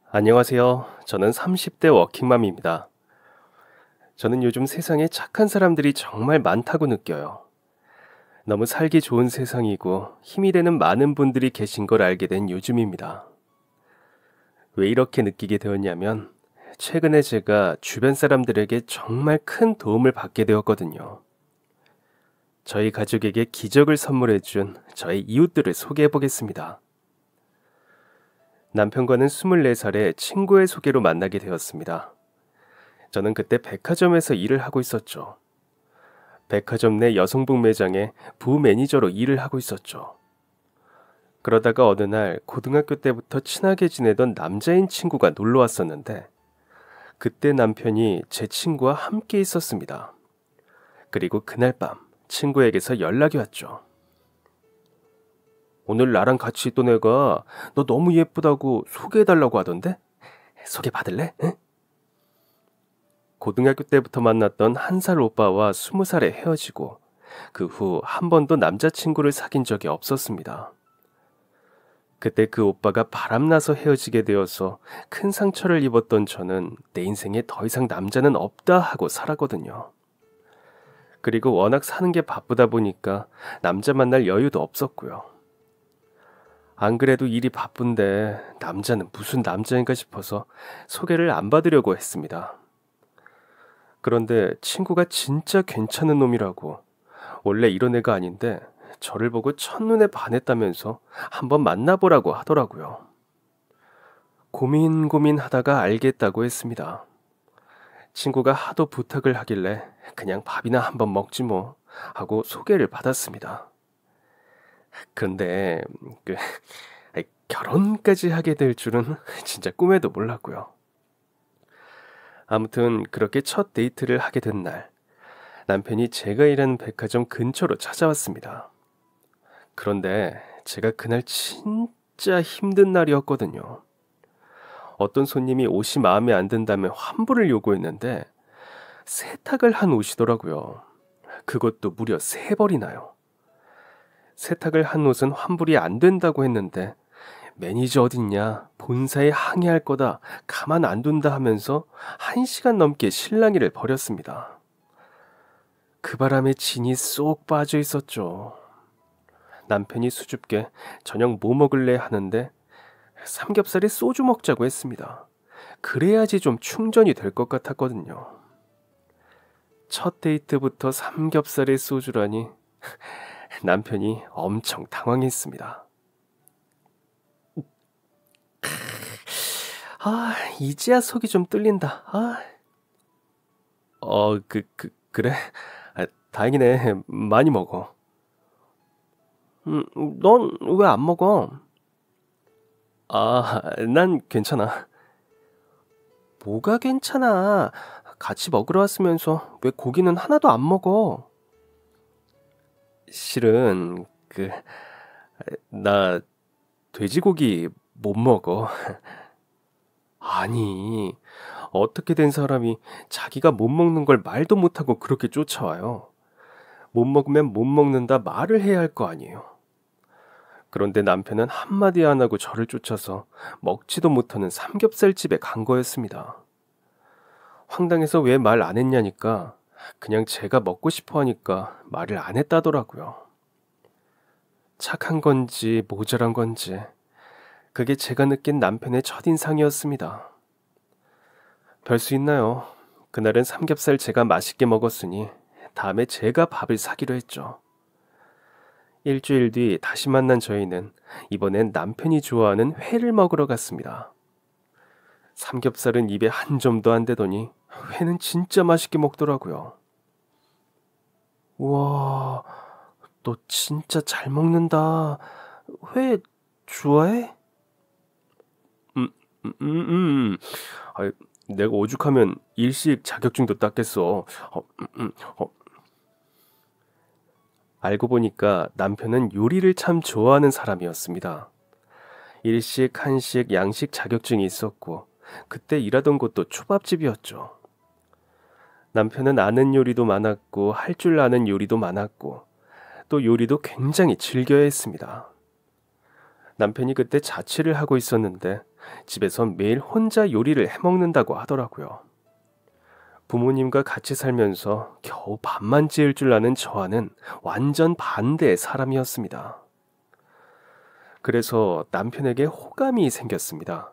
안녕하세요. 저는 30대 워킹맘입니다. 저는 요즘 세상에 착한 사람들이 정말 많다고 느껴요. 너무 살기 좋은 세상이고 힘이 되는 많은 분들이 계신 걸 알게 된 요즘입니다. 왜 이렇게 느끼게 되었냐면, 최근에 제가 주변 사람들에게 정말 큰 도움을 받게 되었거든요. 저희 가족에게 기적을 선물해준 저의 이웃들을 소개해 보겠습니다. 남편과는 24살에 친구의 소개로 만나게 되었습니다. 저는 그때 백화점에서 일을 하고 있었죠. 백화점 내 여성복 매장에 부매니저로 일을 하고 있었죠. 그러다가 어느 날 고등학교 때부터 친하게 지내던 남자인 친구가 놀러 왔었는데, 그때 남편이 제 친구와 함께 있었습니다. 그리고 그날 밤 친구에게서 연락이 왔죠. 오늘 나랑 같이 있던 애가 너 너무 예쁘다고 소개해달라고 하던데? 소개 받을래? 응? 고등학교 때부터 만났던 1살 오빠와 20살에 헤어지고 그 후 한 번도 남자친구를 사귄 적이 없었습니다. 그때 그 오빠가 바람나서 헤어지게 되어서 큰 상처를 입었던 저는 내 인생에 더 이상 남자는 없다 하고 살았거든요. 그리고 워낙 사는 게 바쁘다 보니까 남자 만날 여유도 없었고요. 안 그래도 일이 바쁜데 남자는 무슨 남자인가 싶어서 소개를 안 받으려고 했습니다. 그런데 친구가 진짜 괜찮은 놈이라고, 원래 이런 애가 아닌데 저를 보고 첫눈에 반했다면서 한번 만나보라고 하더라고요. 고민하다가 알겠다고 했습니다. 친구가 하도 부탁을 하길래 그냥 밥이나 한번 먹지 뭐 하고 소개를 받았습니다. 그런데 결혼까지 하게 될 줄은 진짜 꿈에도 몰랐고요. 아무튼 그렇게 첫 데이트를 하게 된 날, 남편이 제가 일하는 백화점 근처로 찾아왔습니다. 그런데 제가 그날 진짜 힘든 날이었거든요. 어떤 손님이 옷이 마음에 안 든다며 환불을 요구했는데 세탁을 한 옷이더라고요. 그것도 무려 3벌이나요. 세탁을 한 옷은 환불이 안 된다고 했는데 매니저 어딨냐, 본사에 항의할 거다, 가만 안 둔다 하면서 1시간 넘게 실랑이를 벌였습니다. 그 바람에 진이 쏙 빠져 있었죠. 남편이 수줍게 저녁 뭐 먹을래 하는데 삼겹살에 소주 먹자고 했습니다. 그래야지 좀 충전이 될 것 같았거든요. 첫 데이트부터 삼겹살에 소주라니 남편이 엄청 당황했습니다. 이제야 속이 좀 뚫린다. 그래? 다행이네. 많이 먹어. 넌 왜 안 먹어? 난 괜찮아. 뭐가 괜찮아? 같이 먹으러 왔으면서 왜 고기는 하나도 안 먹어? 실은 나 돼지고기 못 먹어. 아니, 어떻게 된 사람이 자기가 못 먹는 걸 말도 못하고 그렇게 쫓아와요. 못 먹으면 못 먹는다 말을 해야 할 거 아니에요. 그런데 남편은 한마디 안 하고 저를 쫓아서 먹지도 못하는 삼겹살집에 간 거였습니다. 황당해서 왜 말 안 했냐니까 그냥 제가 먹고 싶어 하니까 말을 안 했다더라고요. 착한 건지 모자란 건지 그게 제가 느낀 남편의 첫인상이었습니다. 별 수 있나요? 그날은 삼겹살 제가 맛있게 먹었으니 다음에 제가 밥을 사기로 했죠. 일주일 뒤 다시 만난 저희는 이번엔 남편이 좋아하는 회를 먹으러 갔습니다. 삼겹살은 입에 한 점도 안 되더니 회는 진짜 맛있게 먹더라고요. 우와, 너 진짜 잘 먹는다. 회 좋아해? 음, 음, 음. 아, 내가 오죽하면 일식 자격증도 땄겠어. 어. 알고 보니까 남편은 요리를 참 좋아하는 사람이었습니다. 일식, 한식, 양식 자격증이 있었고 그때 일하던 곳도 초밥집이었죠. 남편은 아는 요리도 많았고 할 줄 아는 요리도 많았고 또 요리도 굉장히 즐겨야 했습니다. 남편이 그때 자취를 하고 있었는데 집에선 매일 혼자 요리를 해먹는다고 하더라고요. 부모님과 같이 살면서 겨우 밥만 지을 줄 아는 저와는 완전 반대의 사람이었습니다. 그래서 남편에게 호감이 생겼습니다.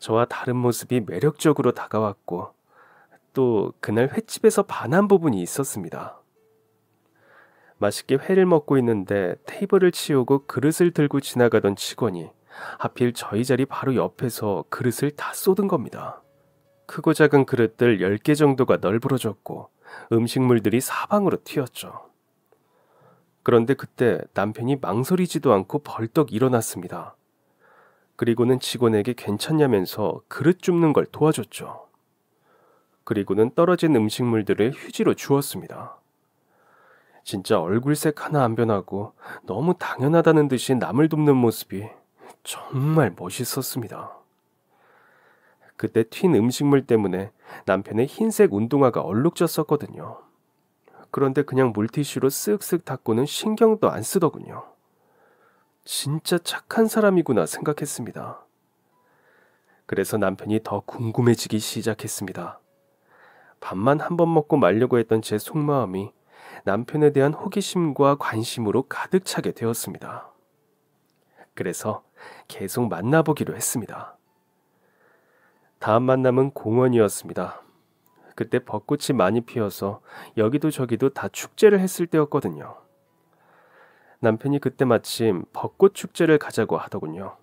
저와 다른 모습이 매력적으로 다가왔고 또 그날 횟집에서 반한 부분이 있었습니다. 맛있게 회를 먹고 있는데 테이블을 치우고 그릇을 들고 지나가던 직원이 하필 저희 자리 바로 옆에서 그릇을 다 쏟은 겁니다. 크고 작은 그릇들 10개 정도가 널브러졌고 음식물들이 사방으로 튀었죠. 그런데 그때 남편이 망설이지도 않고 벌떡 일어났습니다. 그리고는 직원에게 괜찮냐면서 그릇 줍는 걸 도와줬죠. 그리고는 떨어진 음식물들을 휴지로 주웠습니다. 진짜 얼굴색 하나 안 변하고 너무 당연하다는 듯이 남을 돕는 모습이 정말 멋있었습니다. 그때 튄 음식물 때문에 남편의 흰색 운동화가 얼룩졌었거든요. 그런데 그냥 물티슈로 쓱쓱 닦고는 신경도 안 쓰더군요. 진짜 착한 사람이구나 생각했습니다. 그래서 남편이 더 궁금해지기 시작했습니다. 밥만 한 번 먹고 말려고 했던 제 속마음이 남편에 대한 호기심과 관심으로 가득 차게 되었습니다. 그래서 계속 만나보기로 했습니다. 다음 만남은 공원이었습니다. 그때 벚꽃이 많이 피어서 여기도 저기도 다 축제를 했을 때였거든요. 남편이 그때 마침 벚꽃 축제를 가자고 하더군요.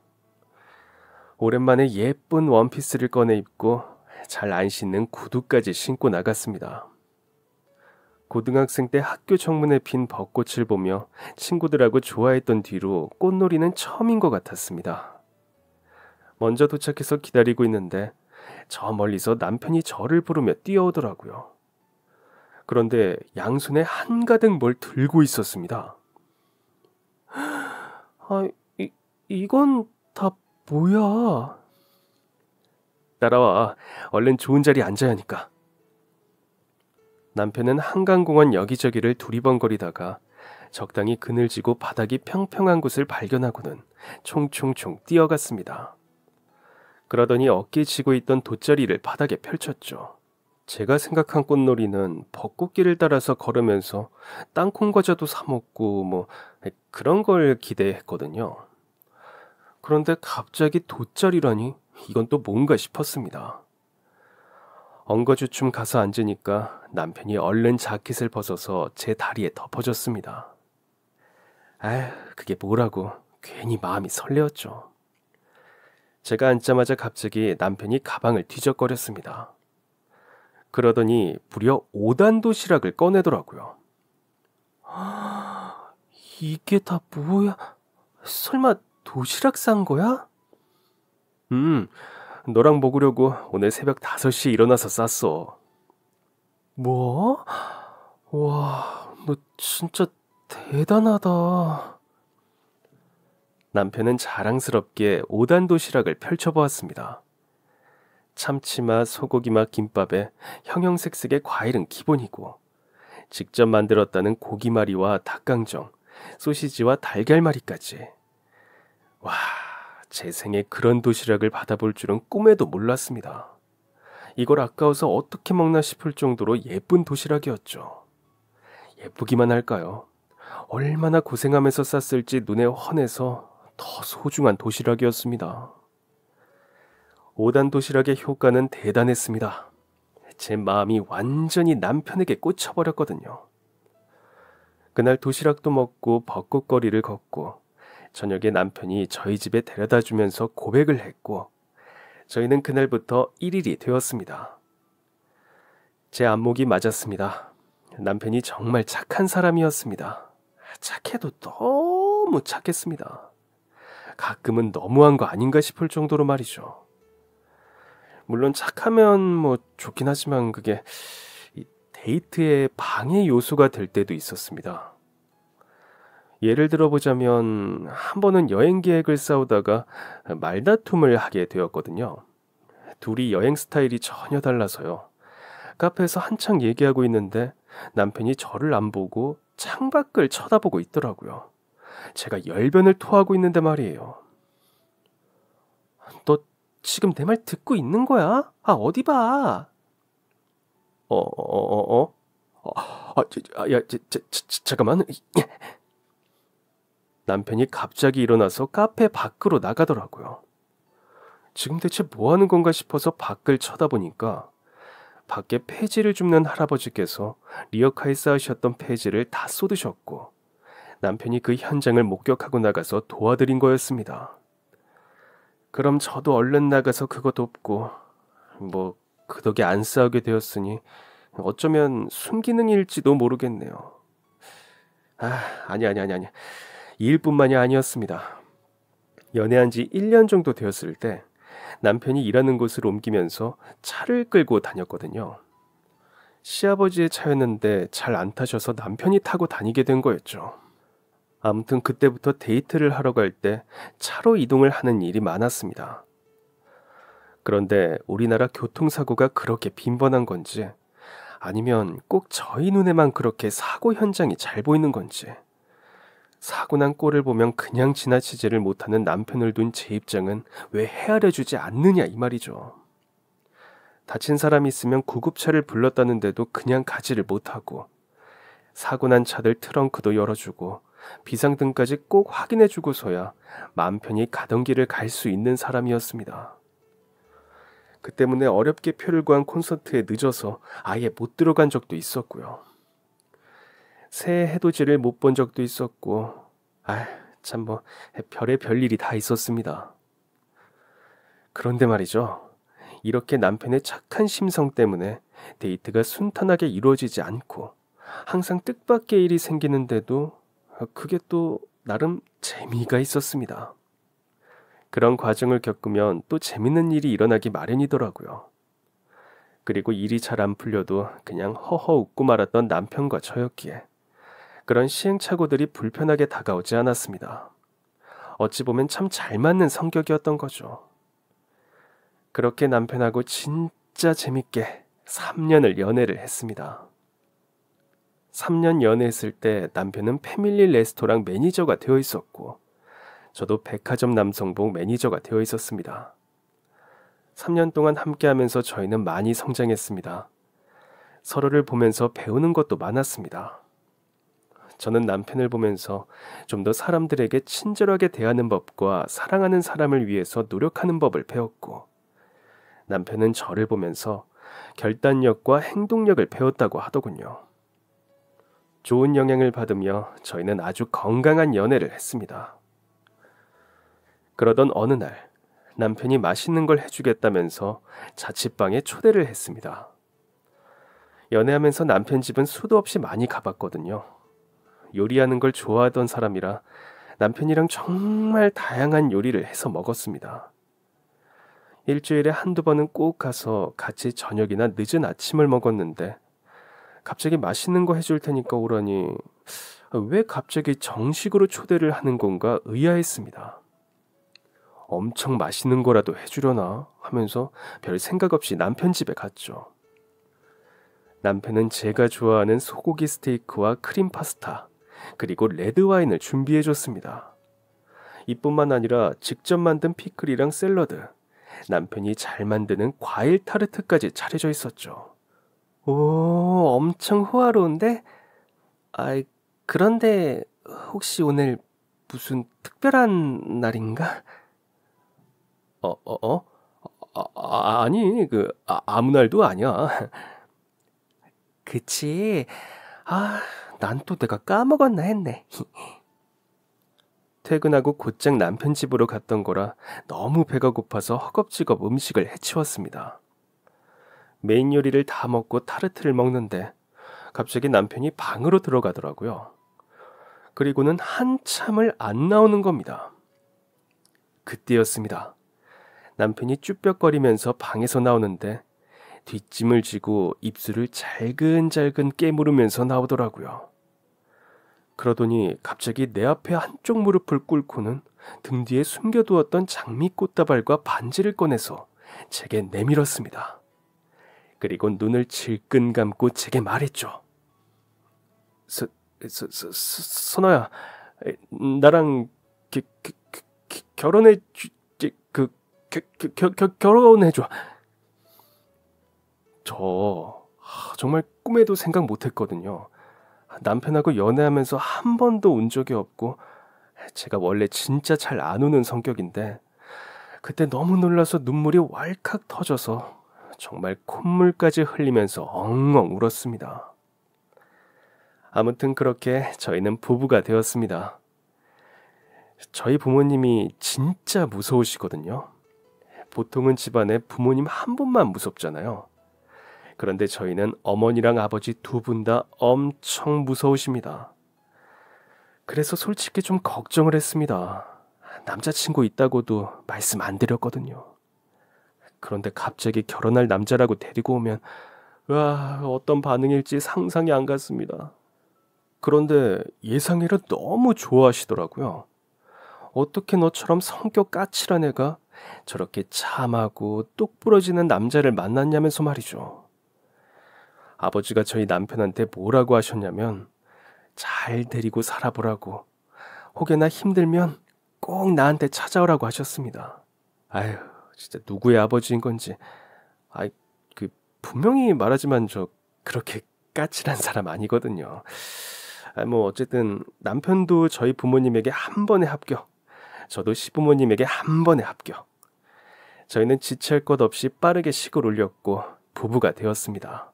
오랜만에 예쁜 원피스를 꺼내 입고 잘 안 신는 구두까지 신고 나갔습니다. 고등학생 때 학교 정문에 핀 벚꽃을 보며 친구들하고 좋아했던 뒤로 꽃놀이는 처음인 것 같았습니다. 먼저 도착해서 기다리고 있는데 저 멀리서 남편이 저를 부르며 뛰어오더라고요. 그런데 양손에 한가득 뭘 들고 있었습니다. 이건 다 뭐야? 따라와, 얼른 좋은 자리에 앉아야 하니까. 남편은 한강공원 여기저기를 두리번거리다가 적당히 그늘지고 바닥이 평평한 곳을 발견하고는 총총총 뛰어갔습니다. 그러더니 어깨에 쥐고 있던 돗자리를 바닥에 펼쳤죠. 제가 생각한 꽃놀이는 벚꽃길을 따라서 걸으면서 땅콩 과자도 사 먹고 그런 걸 기대했거든요. 그런데 갑자기 돗자리라니 이건 또 뭔가 싶었습니다. 엉거주춤 가서 앉으니까 남편이 얼른 자켓을 벗어서 제 다리에 덮어줬습니다. 그게 뭐라고 괜히 마음이 설레었죠. 제가 앉자마자 갑자기 남편이 가방을 뒤적거렸습니다. 그러더니 무려 5단 도시락을 꺼내더라고요. 이게 다 뭐야? 설마 도시락 싼 거야? 너랑 먹으려고 오늘 새벽 5시에 일어나서 쌌어. 뭐? 와, 너 진짜 대단하다. 남편은 자랑스럽게 5단 도시락을 펼쳐보았습니다. 참치맛, 소고기맛 김밥에 형형색색의 과일은 기본이고 직접 만들었다는 고기말이와 닭강정, 소시지와 달걀말이까지. 와, 제 생에 그런 도시락을 받아볼 줄은 꿈에도 몰랐습니다. 이걸 아까워서 어떻게 먹나 싶을 정도로 예쁜 도시락이었죠. 예쁘기만 할까요? 얼마나 고생하면서 쌌을지 눈에 훤해서 더 소중한 도시락이었습니다. 5단 도시락의 효과는 대단했습니다. 제 마음이 완전히 남편에게 꽂혀버렸거든요. 그날 도시락도 먹고 벚꽃거리를 걷고 저녁에 남편이 저희 집에 데려다주면서 고백을 했고 저희는 그날부터 1일이 되었습니다. 제 안목이 맞았습니다. 남편이 정말 착한 사람이었습니다. 착해도 너무 착했습니다. 가끔은 너무한 거 아닌가 싶을 정도로 말이죠. 물론 착하면 좋긴 하지만 그게 데이트의 방해 요소가 될 때도 있었습니다. 예를 들어보자면 한 번은 여행 계획을 싸우다가 말다툼을 하게 되었거든요. 둘이 여행 스타일이 전혀 달라서요. 카페에서 한창 얘기하고 있는데 남편이 저를 안 보고 창밖을 쳐다보고 있더라고요. 제가 열변을 토하고 있는데 말이에요. 너 지금 내 말 듣고 있는 거야? 아, 어디 봐. 잠깐만. 남편이 갑자기 일어나서 카페 밖으로 나가더라고요. 지금 대체 뭐 하는 건가 싶어서 밖을 쳐다보니까 밖에 폐지를 줍는 할아버지께서 리어카에 쌓으셨던 폐지를 다 쏟으셨고 남편이 그 현장을 목격하고 나가서 도와드린 거였습니다. 그럼 저도 얼른 나가서 그거 돕고 그 덕에 안 싸우게 되었으니 어쩌면 순기능일지도 모르겠네요. 아니. 이 일뿐만이 아니었습니다. 연애한 지 1년 정도 되었을 때 남편이 일하는 곳을 옮기면서 차를 끌고 다녔거든요. 시아버지의 차였는데 잘 안 타셔서 남편이 타고 다니게 된 거였죠. 아무튼 그때부터 데이트를 하러 갈 때 차로 이동을 하는 일이 많았습니다. 그런데 우리나라 교통사고가 그렇게 빈번한 건지 아니면 꼭 저희 눈에만 그렇게 사고 현장이 잘 보이는 건지 사고 난 꼴을 보면 그냥 지나치지를 못하는 남편을 둔 제 입장은 왜 헤아려주지 않느냐 이 말이죠. 다친 사람이 있으면 구급차를 불렀다는데도 그냥 가지를 못하고 사고 난 차들 트렁크도 열어주고 비상등까지 꼭 확인해주고서야 마음 편히 가던 길을 갈 수 있는 사람이었습니다. 그 때문에 어렵게 표를 구한 콘서트에 늦어서 아예 못 들어간 적도 있었고요. 새해 해돋이를 못 본 적도 있었고 참 별의 별일이 다 있었습니다. 그런데 말이죠. 이렇게 남편의 착한 심성 때문에 데이트가 순탄하게 이루어지지 않고 항상 뜻밖의 일이 생기는데도 그게 또 나름 재미가 있었습니다. 그런 과정을 겪으면 또 재밌는 일이 일어나기 마련이더라고요. 그리고 일이 잘 안 풀려도 그냥 허허 웃고 말았던 남편과 저였기에 그런 시행착오들이 불편하게 다가오지 않았습니다. 어찌 보면 참 잘 맞는 성격이었던 거죠. 그렇게 남편하고 진짜 재밌게 3년을 연애를 했습니다. 3년 연애했을 때 남편은 패밀리 레스토랑 매니저가 되어 있었고 저도 백화점 남성복 매니저가 되어 있었습니다. 3년 동안 함께하면서 저희는 많이 성장했습니다. 서로를 보면서 배우는 것도 많았습니다. 저는 남편을 보면서 좀 더 사람들에게 친절하게 대하는 법과 사랑하는 사람을 위해서 노력하는 법을 배웠고 남편은 저를 보면서 결단력과 행동력을 배웠다고 하더군요. 좋은 영향을 받으며 저희는 아주 건강한 연애를 했습니다. 그러던 어느 날 남편이 맛있는 걸 해주겠다면서 자취방에 초대를 했습니다. 연애하면서 남편 집은 수도 없이 많이 가봤거든요. 요리하는 걸 좋아하던 사람이라 남편이랑 정말 다양한 요리를 해서 먹었습니다. 일주일에 한두 번은 꼭 가서 같이 저녁이나 늦은 아침을 먹었는데 갑자기 맛있는 거 해줄 테니까 오라니 왜 갑자기 정식으로 초대를 하는 건가 의아했습니다. 엄청 맛있는 거라도 해주려나 하면서 별 생각 없이 남편 집에 갔죠. 남편은 제가 좋아하는 소고기 스테이크와 크림 파스타 그리고 레드와인을 준비해줬습니다. 이뿐만 아니라 직접 만든 피클이랑 샐러드, 남편이 잘 만드는 과일 타르트까지 차려져 있었죠. 오, 엄청 호화로운데? 그런데 혹시 오늘 무슨 특별한 날인가? 아니, 아무 날도 아니야. 그치? 난 또 내가 까먹었나 했네. 퇴근하고 곧장 남편 집으로 갔던 거라 너무 배가 고파서 허겁지겁 음식을 해치웠습니다. 메인 요리를 다 먹고 타르트를 먹는데 갑자기 남편이 방으로 들어가더라고요. 그리고는 한참을 안 나오는 겁니다. 그때였습니다. 남편이 쭈뼛거리면서 방에서 나오는데 뒷짐을 지고 입술을 잘근잘근 깨물으면서 나오더라고요. 그러더니 갑자기 내 앞에 한쪽 무릎을 꿇고는 등 뒤에 숨겨두었던 장미꽃다발과 반지를 꺼내서 제게 내밀었습니다. 그리고 눈을 질끈 감고 제게 말했죠. 선아야, 나랑 결혼해 결혼해줘. 저 정말 꿈에도 생각 못했거든요. 남편하고 연애하면서 한 번도 운 적이 없고 제가 원래 진짜 잘 안 우는 성격인데 그때 너무 놀라서 눈물이 왈칵 터져서 정말 콧물까지 흘리면서 엉엉 울었습니다. 아무튼 그렇게 저희는 부부가 되었습니다. 저희 부모님이 진짜 무서우시거든요. 보통은 집안에 부모님 한 분만 무섭잖아요. 그런데 저희는 어머니랑 아버지 두 분 다 엄청 무서우십니다. 그래서 솔직히 좀 걱정을 했습니다. 남자친구 있다고도 말씀 안 드렸거든요. 그런데 갑자기 결혼할 남자라고 데리고 오면 어떤 반응일지 상상이 안 갔습니다. 그런데 예상외로 너무 좋아하시더라고요. 어떻게 너처럼 성격 까칠한 애가 저렇게 참하고 똑 부러지는 남자를 만났냐면서 말이죠. 아버지가 저희 남편한테 뭐라고 하셨냐면 잘 데리고 살아보라고, 혹여나 힘들면 꼭 나한테 찾아오라고 하셨습니다. 아휴, 진짜 누구의 아버지인 건지. 분명히 말하지만 저 그렇게 까칠한 사람 아니거든요. 뭐 어쨌든 남편도 저희 부모님에게 한 번에 합격, 저도 시부모님에게 한 번에 합격. 저희는 지체할 것 없이 빠르게 식을 올렸고 부부가 되었습니다.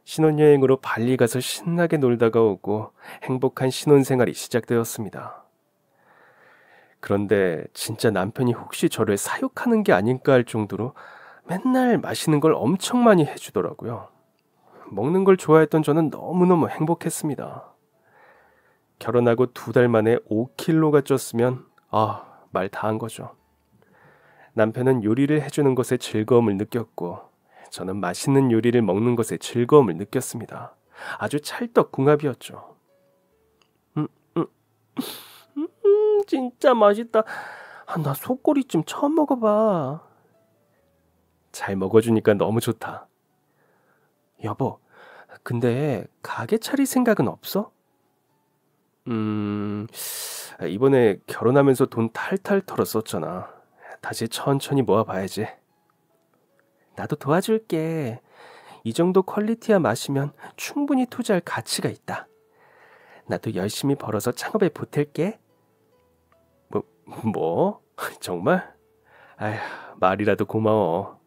신혼여행으로 발리 가서 신나게 놀다가 오고 행복한 신혼생활이 시작되었습니다. 그런데 진짜 남편이 혹시 저를 사육하는 게 아닐까 할 정도로 맨날 맛있는 걸 엄청 많이 해주더라고요. 먹는 걸 좋아했던 저는 너무너무 행복했습니다. 결혼하고 2달 만에 5kg가 쪘으면 말 다 한 거죠. 남편은 요리를 해주는 것에 즐거움을 느꼈고 저는 맛있는 요리를 먹는 것에 즐거움을 느꼈습니다. 아주 찰떡궁합이었죠. 진짜 맛있다. 나 속꼬리찜 처음 먹어봐. 잘 먹어주니까 너무 좋다. 여보, 근데 가게 차릴 생각은 없어? 이번에 결혼하면서 돈 탈탈 털어 썼잖아. 다시 천천히 모아봐야지. 나도 도와줄게. 이 정도 퀄리티야 마시면 충분히 투자할 가치가 있다. 나도 열심히 벌어서 창업에 보탤게. 뭐? 정말? 아휴, 말이라도 고마워.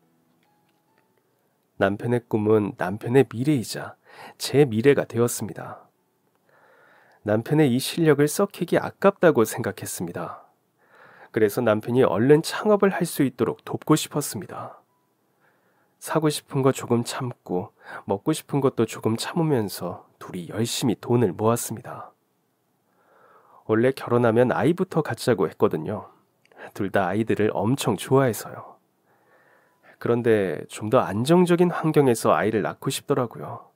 남편의 꿈은 남편의 미래이자 제 미래가 되었습니다. 남편의 이 실력을 썩히기 아깝다고 생각했습니다. 그래서 남편이 얼른 창업을 할 수 있도록 돕고 싶었습니다. 사고 싶은 거 조금 참고 먹고 싶은 것도 조금 참으면서 둘이 열심히 돈을 모았습니다. 원래 결혼하면 아이부터 갖자고 했거든요. 둘 다 아이들을 엄청 좋아해서요. 그런데 좀 더 안정적인 환경에서 아이를 낳고 싶더라고요.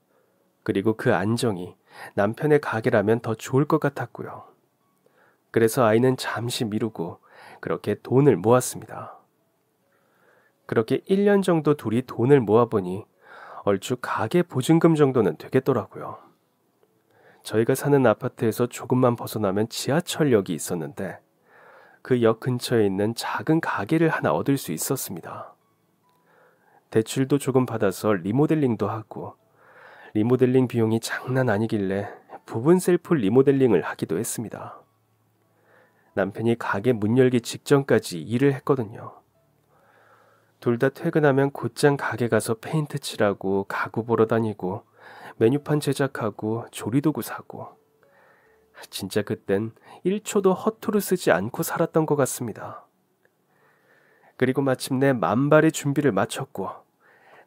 그리고 그 안정이 남편의 가게라면 더 좋을 것 같았고요. 그래서 아이는 잠시 미루고 그렇게 돈을 모았습니다. 그렇게 1년 정도 둘이 돈을 모아보니 얼추 가게 보증금 정도는 되겠더라고요. 저희가 사는 아파트에서 조금만 벗어나면 지하철역이 있었는데 그 역 근처에 있는 작은 가게를 하나 얻을 수 있었습니다. 대출도 조금 받아서 리모델링도 하고 리모델링 비용이 장난 아니길래 부분 셀프 리모델링을 하기도 했습니다. 남편이 가게 문 열기 직전까지 일을 했거든요. 둘 다 퇴근하면 곧장 가게 가서 페인트 칠하고 가구 보러 다니고 메뉴판 제작하고 조리도구 사고. 진짜 그땐 1초도 허투루 쓰지 않고 살았던 것 같습니다. 그리고 마침내 만발의 준비를 마쳤고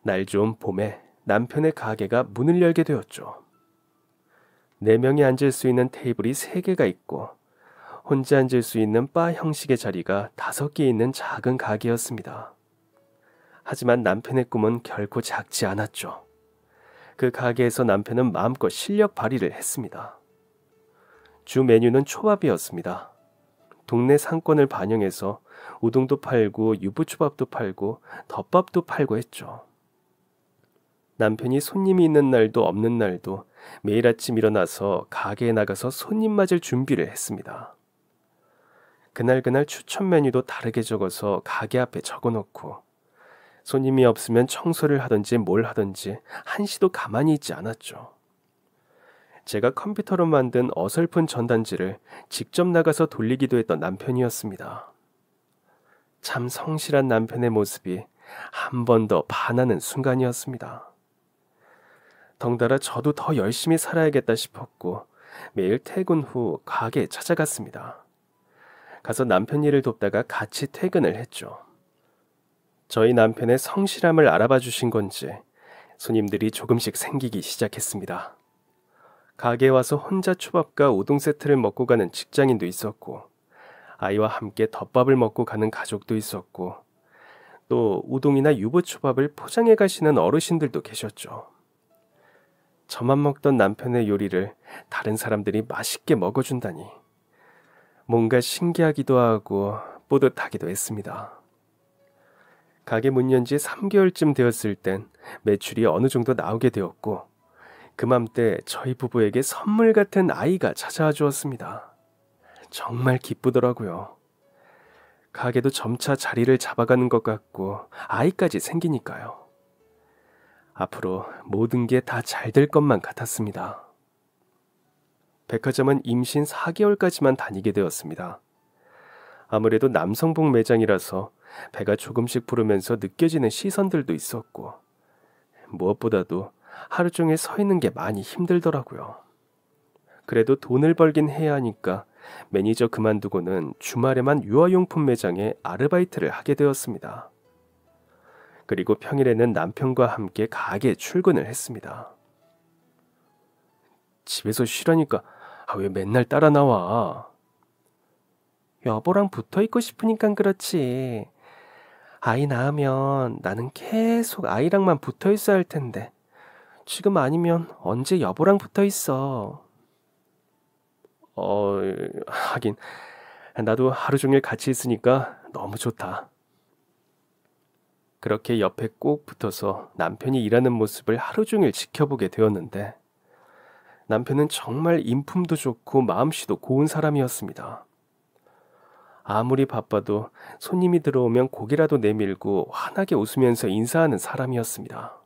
날 좋은 봄에 남편의 가게가 문을 열게 되었죠. 4명이 앉을 수 있는 테이블이 3개가 있고 혼자 앉을 수 있는 바 형식의 자리가 5개 있는 작은 가게였습니다. 하지만 남편의 꿈은 결코 작지 않았죠. 그 가게에서 남편은 마음껏 실력 발휘를 했습니다. 주 메뉴는 초밥이었습니다. 동네 상권을 반영해서 우동도 팔고 유부초밥도 팔고 덮밥도 팔고 했죠. 남편이 손님이 있는 날도 없는 날도 매일 아침 일어나서 가게에 나가서 손님 맞을 준비를 했습니다. 그날그날 추천 메뉴도 다르게 적어서 가게 앞에 적어놓고 손님이 없으면 청소를 하든지 뭘 하든지 한시도 가만히 있지 않았죠. 제가 컴퓨터로 만든 어설픈 전단지를 직접 나가서 돌리기도 했던 남편이었습니다. 참 성실한 남편의 모습이 한 번 더 반하는 순간이었습니다. 덩달아 저도 더 열심히 살아야겠다 싶었고 매일 퇴근 후 가게에 찾아갔습니다. 가서 남편 일을 돕다가 같이 퇴근을 했죠. 저희 남편의 성실함을 알아봐 주신 건지 손님들이 조금씩 생기기 시작했습니다. 가게에 와서 혼자 초밥과 우동 세트를 먹고 가는 직장인도 있었고 아이와 함께 덮밥을 먹고 가는 가족도 있었고 또 우동이나 유부초밥을 포장해 가시는 어르신들도 계셨죠. 저만 먹던 남편의 요리를 다른 사람들이 맛있게 먹어준다니 뭔가 신기하기도 하고 뿌듯하기도 했습니다. 가게 문 연 지 3개월쯤 되었을 땐 매출이 어느 정도 나오게 되었고 그맘때 저희 부부에게 선물 같은 아이가 찾아와 주었습니다. 정말 기쁘더라고요. 가게도 점차 자리를 잡아가는 것 같고 아이까지 생기니까요. 앞으로 모든 게 다 잘 될 것만 같았습니다. 백화점은 임신 4개월까지만 다니게 되었습니다. 아무래도 남성복 매장이라서 배가 조금씩 부르면서 느껴지는 시선들도 있었고 무엇보다도 하루 종일 서 있는 게 많이 힘들더라고요. 그래도 돈을 벌긴 해야 하니까 매니저 그만두고는 주말에만 유아용품 매장에 아르바이트를 하게 되었습니다. 그리고 평일에는 남편과 함께 가게에 출근을 했습니다. 집에서 쉬라니까 왜 맨날 따라 나와? 여보랑 붙어 있고 싶으니까 그렇지. 아이 낳으면 나는 계속 아이랑만 붙어 있어야 할 텐데 지금 아니면 언제 여보랑 붙어 있어. 하긴 나도 하루 종일 같이 있으니까 너무 좋다. 그렇게 옆에 꼭 붙어서 남편이 일하는 모습을 하루 종일 지켜보게 되었는데 남편은 정말 인품도 좋고 마음씨도 고운 사람이었습니다. 아무리 바빠도 손님이 들어오면 고개라도 내밀고 환하게 웃으면서 인사하는 사람이었습니다.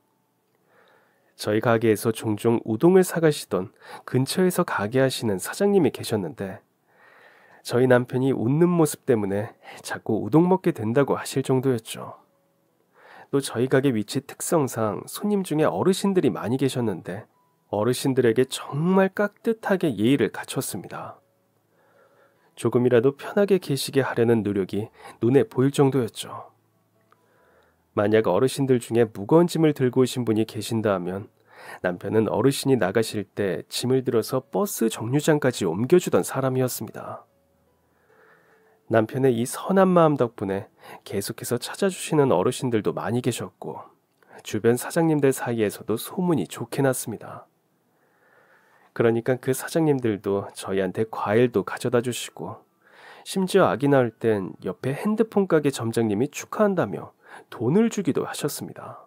저희 가게에서 종종 우동을 사가시던 근처에서 가게 하시는 사장님이 계셨는데 저희 남편이 웃는 모습 때문에 자꾸 우동 먹게 된다고 하실 정도였죠. 또 저희 가게 위치 특성상 손님 중에 어르신들이 많이 계셨는데 어르신들에게 정말 깍듯하게 예의를 갖췄습니다. 조금이라도 편하게 계시게 하려는 노력이 눈에 보일 정도였죠. 만약 어르신들 중에 무거운 짐을 들고 오신 분이 계신다 하면 남편은 어르신이 나가실 때 짐을 들어서 버스 정류장까지 옮겨주던 사람이었습니다. 남편의 이 선한 마음 덕분에 계속해서 찾아주시는 어르신들도 많이 계셨고 주변 사장님들 사이에서도 소문이 좋게 났습니다. 그러니까 그 사장님들도 저희한테 과일도 가져다 주시고 심지어 아기 낳을 땐 옆에 핸드폰 가게 점장님이 축하한다며 돈을 주기도 하셨습니다.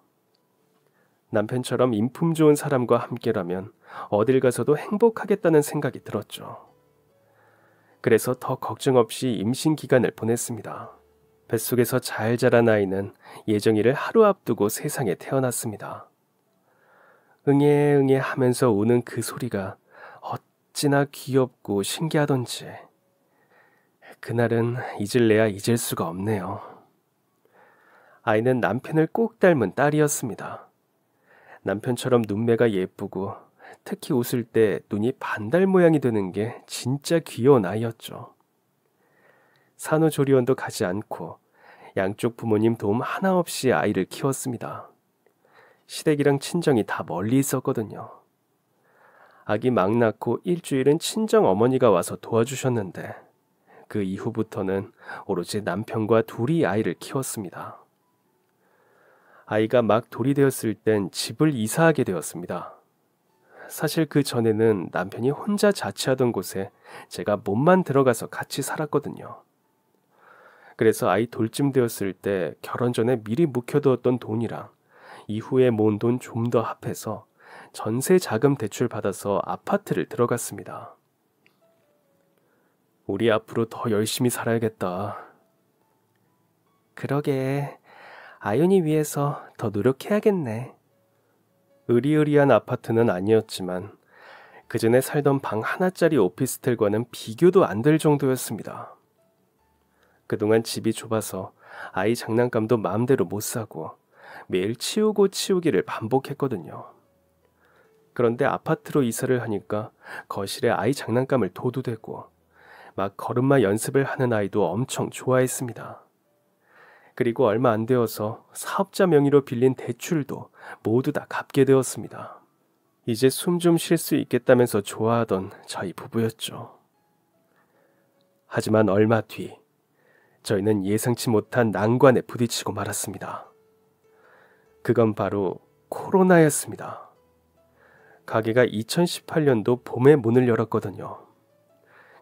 남편처럼 인품 좋은 사람과 함께라면 어딜 가서도 행복하겠다는 생각이 들었죠. 그래서 더 걱정 없이 임신 기간을 보냈습니다. 뱃속에서 잘 자란 아이는 예정일을 하루 앞두고 세상에 태어났습니다. 응애 응애 하면서 우는 그 소리가 어찌나 귀엽고 신기하던지 그날은 잊을래야 잊을 수가 없네요. 아이는 남편을 꼭 닮은 딸이었습니다. 남편처럼 눈매가 예쁘고 특히 웃을 때 눈이 반달 모양이 되는 게 진짜 귀여운 아이였죠. 산후조리원도 가지 않고 양쪽 부모님 도움 하나 없이 아이를 키웠습니다. 시댁이랑 친정이 다 멀리 있었거든요. 아기 막 낳고 일주일은 친정 어머니가 와서 도와주셨는데 그 이후부터는 오로지 남편과 둘이 아이를 키웠습니다. 아이가 막 돌이 되었을 땐 집을 이사하게 되었습니다. 사실 그 전에는 남편이 혼자 자취하던 곳에 제가 몸만 들어가서 같이 살았거든요. 그래서 아이 돌쯤 되었을 때 결혼 전에 미리 묵혀두었던 돈이랑 이후에 모은 돈 좀 더 합해서 전세 자금 대출 받아서 아파트를 들어갔습니다. 우리 앞으로 더 열심히 살아야겠다. 그러게, 아윤이 위해서 더 노력해야겠네. 으리으리한 아파트는 아니었지만 그 전에 살던 방 하나짜리 오피스텔과는 비교도 안 될 정도였습니다. 그동안 집이 좁아서 아이 장난감도 마음대로 못 사고 매일 치우고 치우기를 반복했거든요. 그런데 아파트로 이사를 하니까 거실에 아이 장난감을 둬도 되고 막 걸음마 연습을 하는 아이도 엄청 좋아했습니다. 그리고 얼마 안 되어서 사업자 명의로 빌린 대출도 모두 다 갚게 되었습니다. 이제 숨 좀 쉴 수 있겠다면서 좋아하던 저희 부부였죠. 하지만 얼마 뒤 저희는 예상치 못한 난관에 부딪히고 말았습니다. 그건 바로 코로나였습니다. 가게가 2018년도 봄에 문을 열었거든요.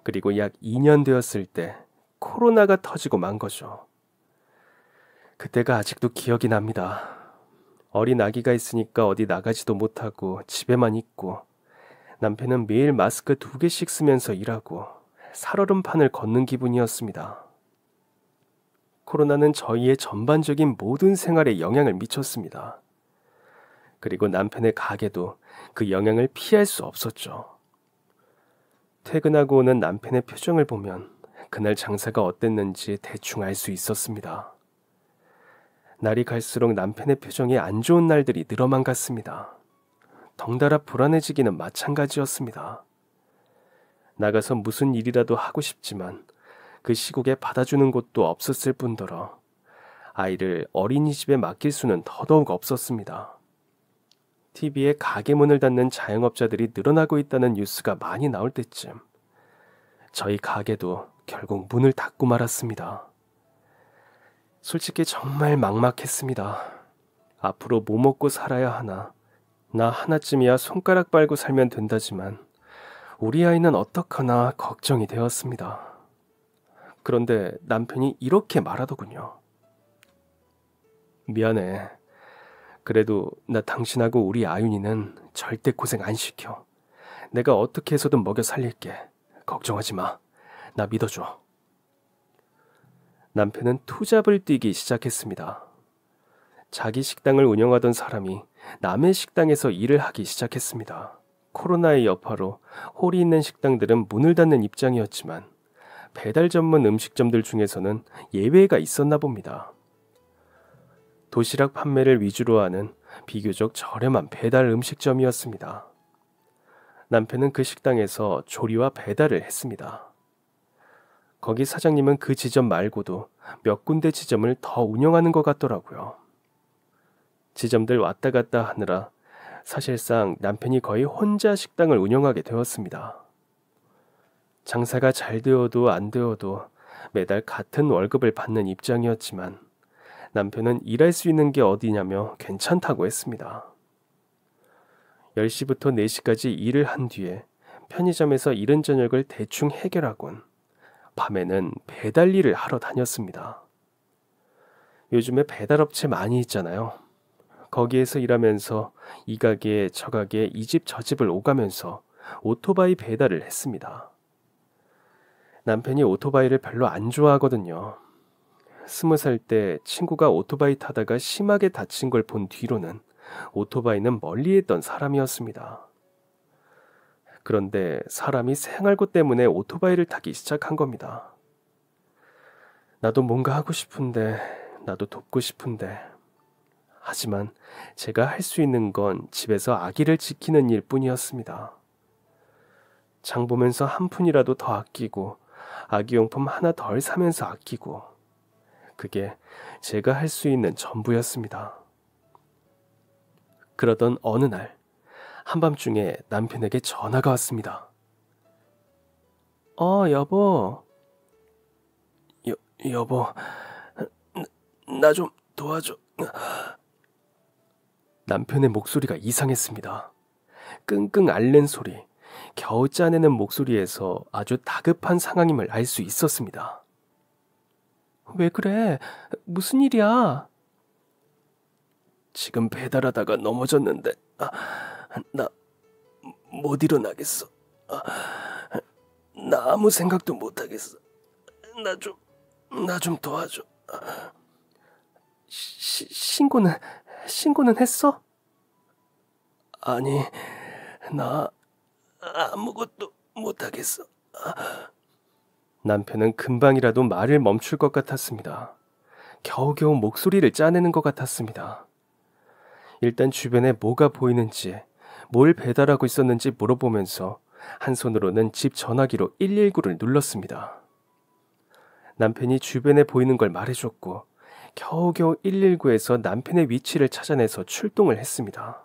그리고 약 2년 되었을 때 코로나가 터지고 만 거죠. 그때가 아직도 기억이 납니다. 어린 아기가 있으니까 어디 나가지도 못하고 집에만 있고 남편은 매일 마스크 2개씩 쓰면서 일하고 살얼음판을 걷는 기분이었습니다. 코로나는 저희의 전반적인 모든 생활에 영향을 미쳤습니다. 그리고 남편의 가게도 그 영향을 피할 수 없었죠. 퇴근하고 오는 남편의 표정을 보면 그날 장사가 어땠는지 대충 알 수 있었습니다. 날이 갈수록 남편의 표정이 안 좋은 날들이 늘어만 갔습니다. 덩달아 불안해지기는 마찬가지였습니다. 나가서 무슨 일이라도 하고 싶지만 그 시국에 받아주는 곳도 없었을 뿐더러 아이를 어린이집에 맡길 수는 더더욱 없었습니다. TV에 가게 문을 닫는 자영업자들이 늘어나고 있다는 뉴스가 많이 나올 때쯤 저희 가게도 결국 문을 닫고 말았습니다. 솔직히 정말 막막했습니다. 앞으로 뭐 먹고 살아야 하나? 나 하나쯤이야 손가락 빨고 살면 된다지만 우리 아이는 어떡하나 걱정이 되었습니다. 그런데 남편이 이렇게 말하더군요. 미안해. 그래도 나 당신하고 우리 아윤이는 절대 고생 안 시켜. 내가 어떻게 해서든 먹여 살릴게. 걱정하지 마. 나 믿어줘. 남편은 투잡을 뛰기 시작했습니다. 자기 식당을 운영하던 사람이 남의 식당에서 일을 하기 시작했습니다. 코로나의 여파로 홀이 있는 식당들은 문을 닫는 입장이었지만 배달 전문 음식점들 중에서는 예외가 있었나 봅니다. 도시락 판매를 위주로 하는 비교적 저렴한 배달 음식점이었습니다. 남편은 그 식당에서 조리와 배달을 했습니다. 거기 사장님은 그 지점 말고도 몇 군데 지점을 더 운영하는 것 같더라고요. 지점들 왔다 갔다 하느라 사실상 남편이 거의 혼자 식당을 운영하게 되었습니다. 장사가 잘 되어도 안 되어도 매달 같은 월급을 받는 입장이었지만 남편은 일할 수 있는 게 어디냐며 괜찮다고 했습니다. 10시부터 4시까지 일을 한 뒤에 편의점에서 이른 저녁을 대충 해결하곤 밤에는 배달 일을 하러 다녔습니다. 요즘에 배달업체 많이 있잖아요. 거기에서 일하면서 이 가게 저 가게 이 집 저 집을 오가면서 오토바이 배달을 했습니다. 남편이 오토바이를 별로 안 좋아하거든요. 20살 때 친구가 오토바이 타다가 심하게 다친 걸 본 뒤로는 오토바이는 멀리했던 사람이었습니다. 그런데 사람이 생활고 때문에 오토바이를 타기 시작한 겁니다. 나도 뭔가 하고 싶은데, 나도 돕고 싶은데. 하지만 제가 할 수 있는 건 집에서 아기를 지키는 일 뿐이었습니다. 장 보면서 한 푼이라도 더 아끼고 아기용품 하나 덜 사면서 아끼고 그게 제가 할 수 있는 전부였습니다. 그러던 어느 날 한밤중에 남편에게 전화가 왔습니다. 여보. 여보, 나 좀 도와줘. 남편의 목소리가 이상했습니다. 끙끙 앓는 소리, 겨우 짜내는 목소리에서 아주 다급한 상황임을 알 수 있었습니다. 왜 그래? 무슨 일이야? 지금 배달하다가 넘어졌는데 나 못 일어나겠어. 나 아무 생각도 못하겠어. 나 좀 도와줘. 신고는 했어? 아니, 나 아무것도 못하겠어. 남편은 금방이라도 말을 멈출 것 같았습니다. 겨우겨우 목소리를 짜내는 것 같았습니다. 일단 주변에 뭐가 보이는지, 뭘 배달하고 있었는지 물어보면서 한 손으로는 집 전화기로 119를 눌렀습니다. 남편이 주변에 보이는 걸 말해줬고 겨우겨우 119에서 남편의 위치를 찾아내서 출동을 했습니다.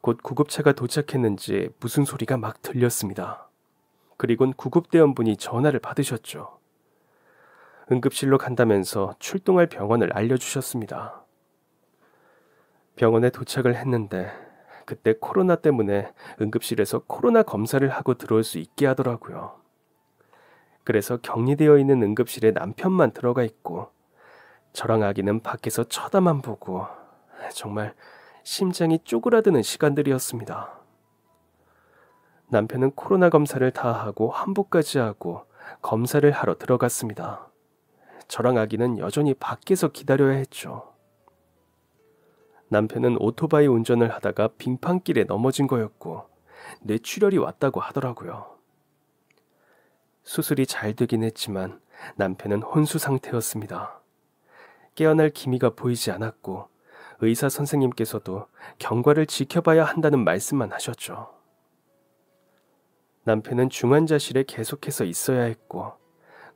곧 구급차가 도착했는지 무슨 소리가 막 들렸습니다. 그리곤 구급대원분이 전화를 받으셨죠. 응급실로 간다면서 출동할 병원을 알려주셨습니다. 병원에 도착을 했는데 그때 코로나 때문에 응급실에서 코로나 검사를 하고 들어올 수 있게 하더라고요. 그래서 격리되어 있는 응급실에 남편만 들어가 있고 저랑 아기는 밖에서 쳐다만 보고 정말 심장이 쪼그라드는 시간들이었습니다. 남편은 코로나 검사를 다 하고 환복까지 하고 검사를 하러 들어갔습니다. 저랑 아기는 여전히 밖에서 기다려야 했죠. 남편은 오토바이 운전을 하다가 빙판길에 넘어진 거였고 뇌출혈이 왔다고 하더라고요. 수술이 잘 되긴 했지만 남편은 혼수 상태였습니다. 깨어날 기미가 보이지 않았고 의사 선생님께서도 경과를 지켜봐야 한다는 말씀만 하셨죠. 남편은 중환자실에 계속해서 있어야 했고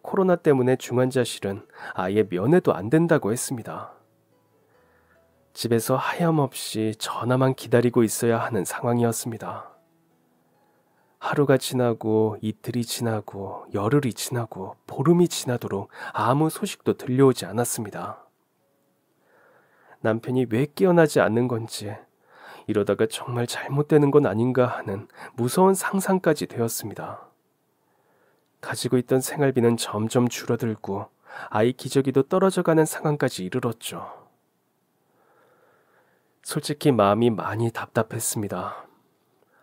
코로나 때문에 중환자실은 아예 면회도 안 된다고 했습니다. 집에서 하염없이 전화만 기다리고 있어야 하는 상황이었습니다. 하루가 지나고 이틀이 지나고 열흘이 지나고 보름이 지나도록 아무 소식도 들려오지 않았습니다. 남편이 왜 깨어나지 않는 건지 이러다가 정말 잘못되는 건 아닌가 하는 무서운 상상까지 되었습니다. 가지고 있던 생활비는 점점 줄어들고 아이 기저귀도 떨어져가는 상황까지 이르렀죠. 솔직히 마음이 많이 답답했습니다.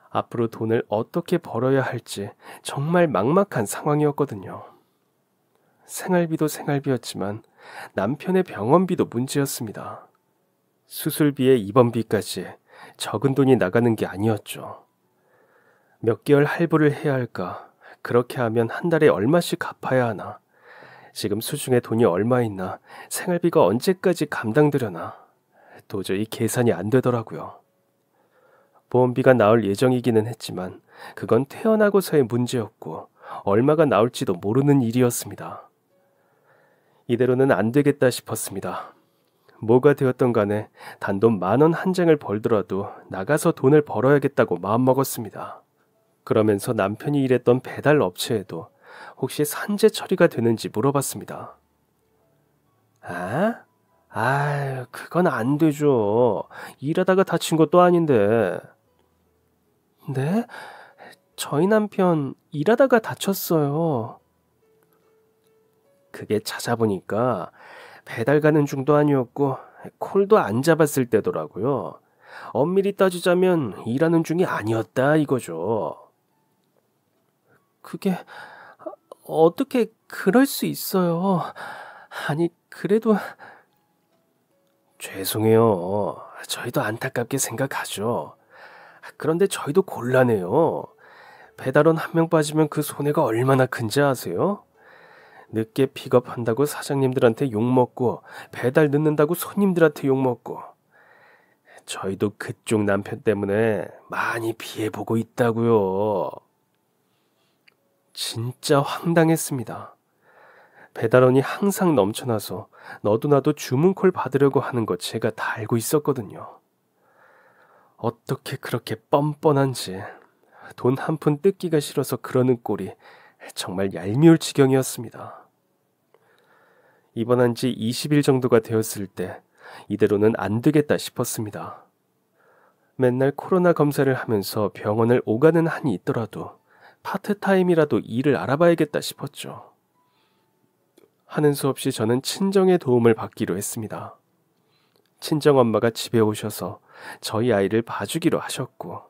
앞으로 돈을 어떻게 벌어야 할지 정말 막막한 상황이었거든요. 생활비도 생활비였지만 남편의 병원비도 문제였습니다. 수술비에 입원비까지 적은 돈이 나가는 게 아니었죠. 몇 개월 할부를 해야 할까? 그렇게 하면 한 달에 얼마씩 갚아야 하나? 지금 수중에 돈이 얼마 있나? 생활비가 언제까지 감당되려나? 도저히 계산이 안 되더라고요. 보험비가 나올 예정이기는 했지만 그건 태어나고서의 문제였고 얼마가 나올지도 모르는 일이었습니다. 이대로는 안 되겠다 싶었습니다. 뭐가 되었던 간에 단돈 10,000원 한 장을 벌더라도 나가서 돈을 벌어야겠다고 마음먹었습니다. 그러면서 남편이 일했던 배달 업체에도 혹시 산재 처리가 되는지 물어봤습니다. 그건 안 되죠. 일하다가 다친 것도 아닌데. 네? 저희 남편 일하다가 다쳤어요. 그게 찾아보니까 배달 가는 중도 아니었고 콜도 안 잡았을 때더라고요. 엄밀히 따지자면 일하는 중이 아니었다 이거죠. 그게 어떻게 그럴 수 있어요. 아니 그래도 죄송해요. 저희도 안타깝게 생각하죠. 그런데 저희도 곤란해요. 배달원 한 명 빠지면 그 손해가 얼마나 큰지 아세요? 늦게 픽업한다고 사장님들한테 욕먹고 배달 늦는다고 손님들한테 욕먹고 저희도 그쪽 남편 때문에 많이 피해보고 있다고요. 진짜 황당했습니다. 배달원이 항상 넘쳐나서 너도나도 주문콜 받으려고 하는 거 제가 다 알고 있었거든요. 어떻게 그렇게 뻔뻔한지 돈 한 푼 뜯기가 싫어서 그러는 꼴이 정말 얄미울 지경이었습니다. 입원한 지 20일 정도가 되었을 때 이대로는 안 되겠다 싶었습니다. 맨날 코로나 검사를 하면서 병원을 오가는 한이 있더라도 파트타임이라도 일을 알아봐야겠다 싶었죠. 하는 수 없이 저는 친정의 도움을 받기로 했습니다. 친정엄마가 집에 오셔서 저희 아이를 봐주기로 하셨고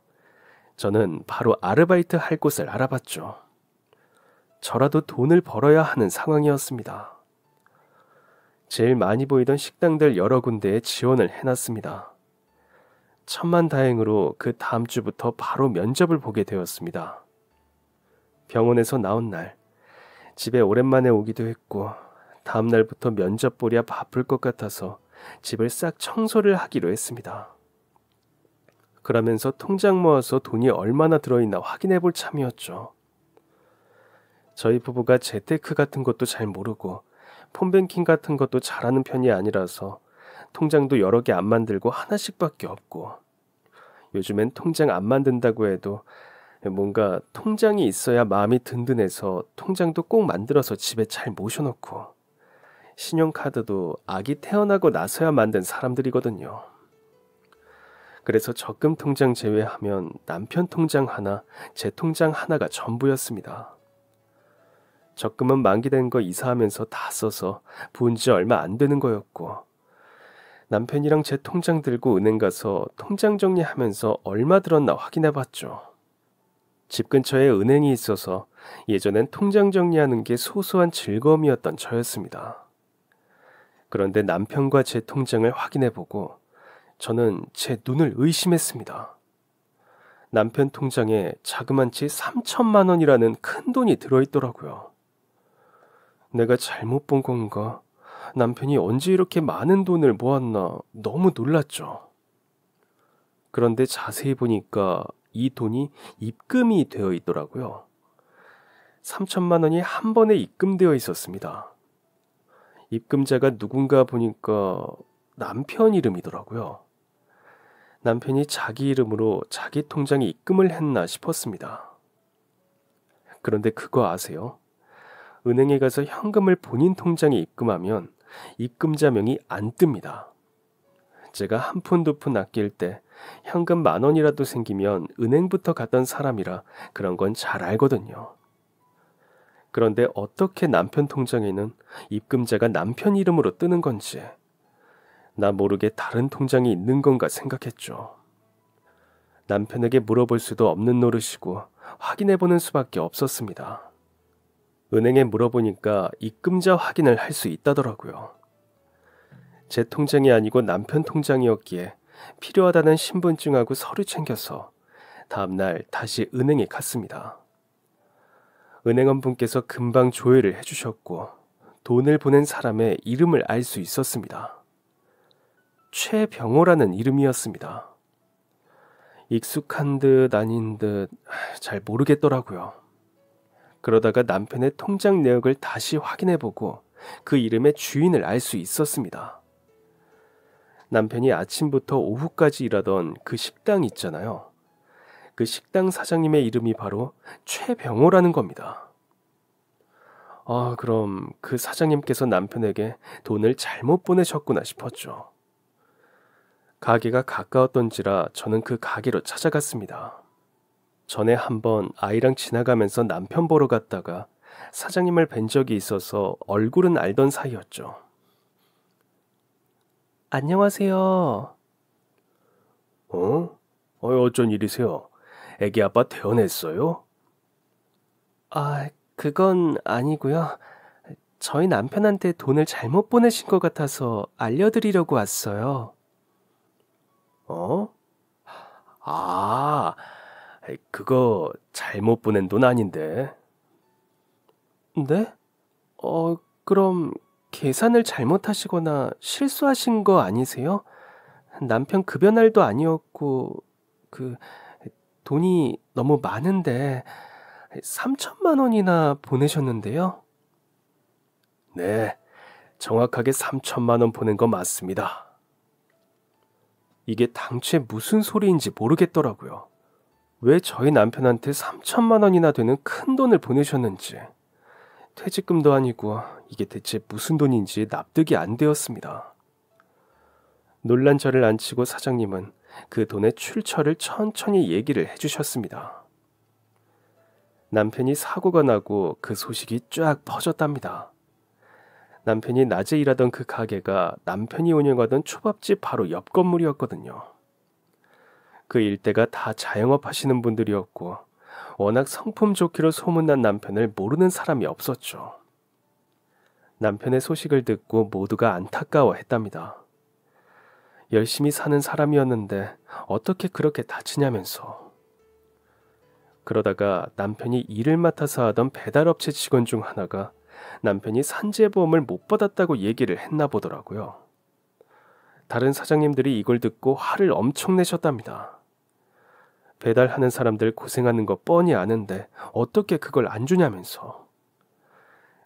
저는 바로 아르바이트 할 곳을 알아봤죠. 저라도 돈을 벌어야 하는 상황이었습니다. 제일 많이 보이던 식당들 여러 군데에 지원을 해놨습니다. 천만다행으로 그 다음 주부터 바로 면접을 보게 되었습니다. 병원에서 나온 날, 집에 오랜만에 오기도 했고 다음 날부터 면접 보랴 바쁠 것 같아서 집을 싹 청소를 하기로 했습니다. 그러면서 통장 모아서 돈이 얼마나 들어있나 확인해 볼 참이었죠. 저희 부부가 재테크 같은 것도 잘 모르고 폰뱅킹 같은 것도 잘하는 편이 아니라서 통장도 여러 개 안 만들고 하나씩밖에 없고, 요즘엔 통장 안 만든다고 해도 뭔가 통장이 있어야 마음이 든든해서 통장도 꼭 만들어서 집에 잘 모셔놓고, 신용카드도 아기 태어나고 나서야 만든 사람들이거든요. 그래서 적금 통장 제외하면 남편 통장 하나, 제 통장 하나가 전부였습니다. 적금은 만기된 거 이사하면서 다 써서 부은 지 얼마 안 되는 거였고, 남편이랑 제 통장 들고 은행 가서 통장 정리하면서 얼마 들었나 확인해 봤죠. 집 근처에 은행이 있어서 예전엔 통장 정리하는 게 소소한 즐거움이었던 저였습니다. 그런데 남편과 제 통장을 확인해 보고 저는 제 눈을 의심했습니다. 남편 통장에 자그만치 3천만 원이라는 큰 돈이 들어있더라고요. 내가 잘못 본 건가? 남편이 언제 이렇게 많은 돈을 모았나 너무 놀랐죠. 그런데 자세히 보니까 이 돈이 입금이 되어 있더라고요. 3천만 원이 한 번에 입금되어 있었습니다. 입금자가 누군가 보니까 남편 이름이더라고요. 남편이 자기 이름으로 자기 통장에 입금을 했나 싶었습니다. 그런데 그거 아세요? 은행에 가서 현금을 본인 통장에 입금하면 입금자명이 안 뜹니다. 제가 한 푼 두 푼 아낄 때 현금 10,000원이라도 생기면 은행부터 갔던 사람이라 그런 건 잘 알거든요. 그런데 어떻게 남편 통장에는 입금자가 남편 이름으로 뜨는 건지, 나 모르게 다른 통장이 있는 건가 생각했죠. 남편에게 물어볼 수도 없는 노릇이고 확인해보는 수밖에 없었습니다. 은행에 물어보니까 입금자 확인을 할 수 있다더라고요. 제 통장이 아니고 남편 통장이었기에 필요하다는 신분증하고 서류 챙겨서 다음날 다시 은행에 갔습니다. 은행원 분께서 금방 조회를 해주셨고 돈을 보낸 사람의 이름을 알 수 있었습니다. 최병호라는 이름이었습니다. 익숙한 듯 아닌 듯 잘 모르겠더라고요. 그러다가 남편의 통장 내역을 다시 확인해보고 그 이름의 주인을 알 수 있었습니다. 남편이 아침부터 오후까지 일하던 그 식당 있잖아요. 그 식당 사장님의 이름이 바로 최병호라는 겁니다. 그럼 그 사장님께서 남편에게 돈을 잘못 보내셨구나 싶었죠. 가게가 가까웠던지라 저는 그 가게로 찾아갔습니다. 전에 한번 아이랑 지나가면서 남편 보러 갔다가 사장님을 뵌 적이 있어서 얼굴은 알던 사이였죠. 안녕하세요. 어쩐 일이세요? 애기 아빠 퇴원했어요? 그건 아니고요. 저희 남편한테 돈을 잘못 보내신 것 같아서 알려드리려고 왔어요. 그거 잘못 보낸 돈 아닌데. 네? 그럼 계산을 잘못하시거나 실수하신 거 아니세요? 남편 급여 날도 아니었고 돈이 너무 많은데 3천만 원이나 보내셨는데요. 네, 정확하게 3천만 원 보낸 거 맞습니다. 이게 당최 무슨 소리인지 모르겠더라고요. 왜 저희 남편한테 3천만 원이나 되는 큰 돈을 보내셨는지, 퇴직금도 아니고 이게 대체 무슨 돈인지 납득이 안 되었습니다. 놀란 저를 앉히고 사장님은 그 돈의 출처를 천천히 얘기를 해주셨습니다. 남편이 사고가 나고 그 소식이 쫙 퍼졌답니다. 남편이 낮에 일하던 그 가게가 남편이 운영하던 초밥집 바로 옆 건물이었거든요. 그 일대가 다 자영업 하시는 분들이었고 워낙 성품 좋기로 소문난 남편을 모르는 사람이 없었죠. 남편의 소식을 듣고 모두가 안타까워했답니다. 열심히 사는 사람이었는데 어떻게 그렇게 다치냐면서. 그러다가 남편이 일을 맡아서 하던 배달업체 직원 중 하나가 남편이 산재보험을 못 받았다고 얘기를 했나 보더라고요. 다른 사장님들이 이걸 듣고 화를 엄청 내셨답니다. 배달하는 사람들 고생하는 거 뻔히 아는데 어떻게 그걸 안 주냐면서.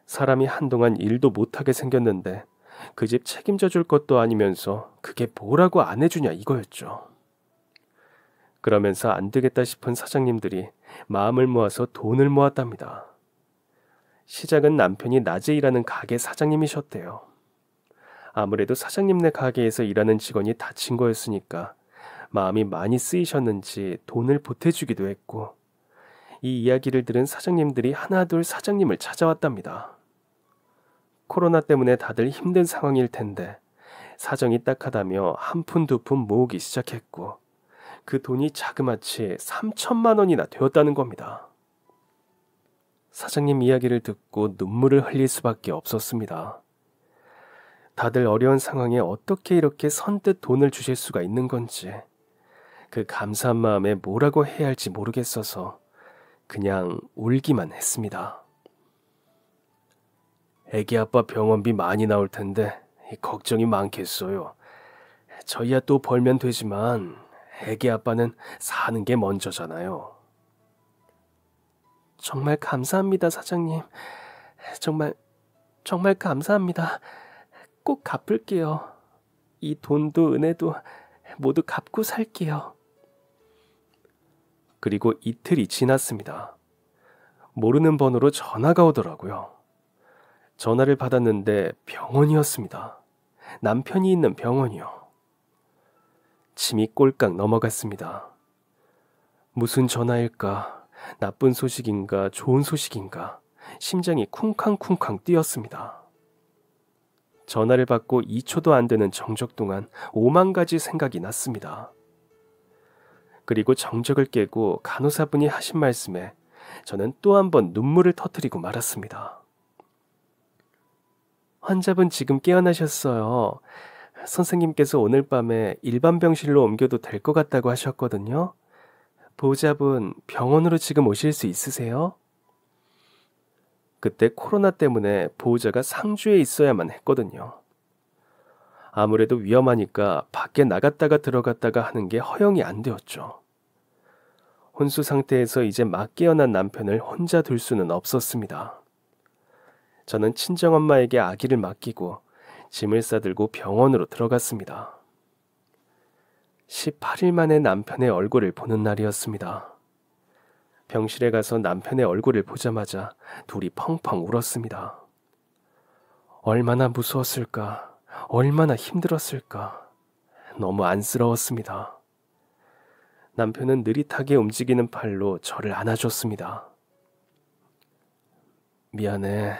사람이 한동안 일도 못하게 생겼는데 그 집 책임져 줄 것도 아니면서 그게 뭐라고 안 해주냐 이거였죠. 그러면서 안 되겠다 싶은 사장님들이 마음을 모아서 돈을 모았답니다. 시작은 남편이 낮에 일하는 가게 사장님이셨대요. 아무래도 사장님네 가게에서 일하는 직원이 다친 거였으니까 마음이 많이 쓰이셨는지 돈을 보태주기도 했고, 이 이야기를 들은 사장님들이 하나둘 사장님을 찾아왔답니다. 코로나 때문에 다들 힘든 상황일 텐데 사정이 딱하다며 한 푼 두 푼 모으기 시작했고, 그 돈이 자그마치 3천만 원이나 되었다는 겁니다. 사장님 이야기를 듣고 눈물을 흘릴 수밖에 없었습니다. 다들 어려운 상황에 어떻게 이렇게 선뜻 돈을 주실 수가 있는 건지, 그 감사한 마음에 뭐라고 해야 할지 모르겠어서 그냥 울기만 했습니다. 애기 아빠 병원비 많이 나올 텐데 걱정이 많겠어요. 저희야 또 벌면 되지만 애기 아빠는 사는 게 먼저잖아요. 정말 감사합니다, 사장님. 정말 감사합니다. 꼭 갚을게요. 이 돈도 은혜도 모두 갚고 살게요. 그리고 이틀이 지났습니다. 모르는 번호로 전화가 오더라고요. 전화를 받았는데 병원이었습니다. 남편이 있는 병원이요. 침이 꼴깍 넘어갔습니다. 무슨 전화일까? 나쁜 소식인가? 좋은 소식인가? 심장이 쿵쾅쿵쾅 뛰었습니다. 전화를 받고 2초도 안 되는 정적 동안 5만 가지 생각이 났습니다. 그리고 정적을 깨고 간호사분이 하신 말씀에 저는 또 한 번 눈물을 터뜨리고 말았습니다. 환자분 지금 깨어나셨어요. 선생님께서 오늘 밤에 일반 병실로 옮겨도 될 것 같다고 하셨거든요. 보호자분 병원으로 지금 오실 수 있으세요? 그때 코로나 때문에 보호자가 상주에 있어야만 했거든요. 아무래도 위험하니까 밖에 나갔다가 들어갔다가 하는 게 허용이 안 되었죠. 혼수 상태에서 이제 막 깨어난 남편을 혼자 둘 수는 없었습니다. 저는 친정엄마에게 아기를 맡기고 짐을 싸들고 병원으로 들어갔습니다. 18일 만에 남편의 얼굴을 보는 날이었습니다. 병실에 가서 남편의 얼굴을 보자마자 둘이 펑펑 울었습니다. 얼마나 무서웠을까, 얼마나 힘들었을까, 너무 안쓰러웠습니다. 남편은 느릿하게 움직이는 팔로 저를 안아줬습니다. 미안해.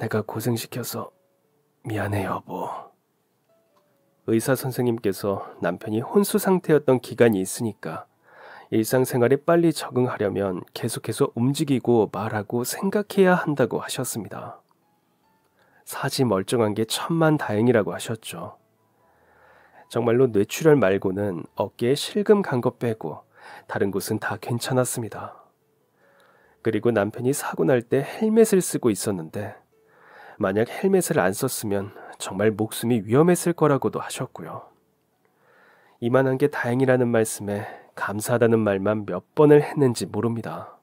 내가 고생시켜서 미안해, 여보. 의사 선생님께서 남편이 혼수 상태였던 기간이 있으니까 일상생활에 빨리 적응하려면 계속해서 움직이고 말하고 생각해야 한다고 하셨습니다. 사지 멀쩡한 게 천만다행이라고 하셨죠. 정말로 뇌출혈 말고는 어깨에 실금 간 것 빼고 다른 곳은 다 괜찮았습니다. 그리고 남편이 사고 날 때 헬멧을 쓰고 있었는데 만약 헬멧을 안 썼으면 정말 목숨이 위험했을 거라고도 하셨고요. 이만한 게 다행이라는 말씀에 감사하다는 말만 몇 번을 했는지 모릅니다.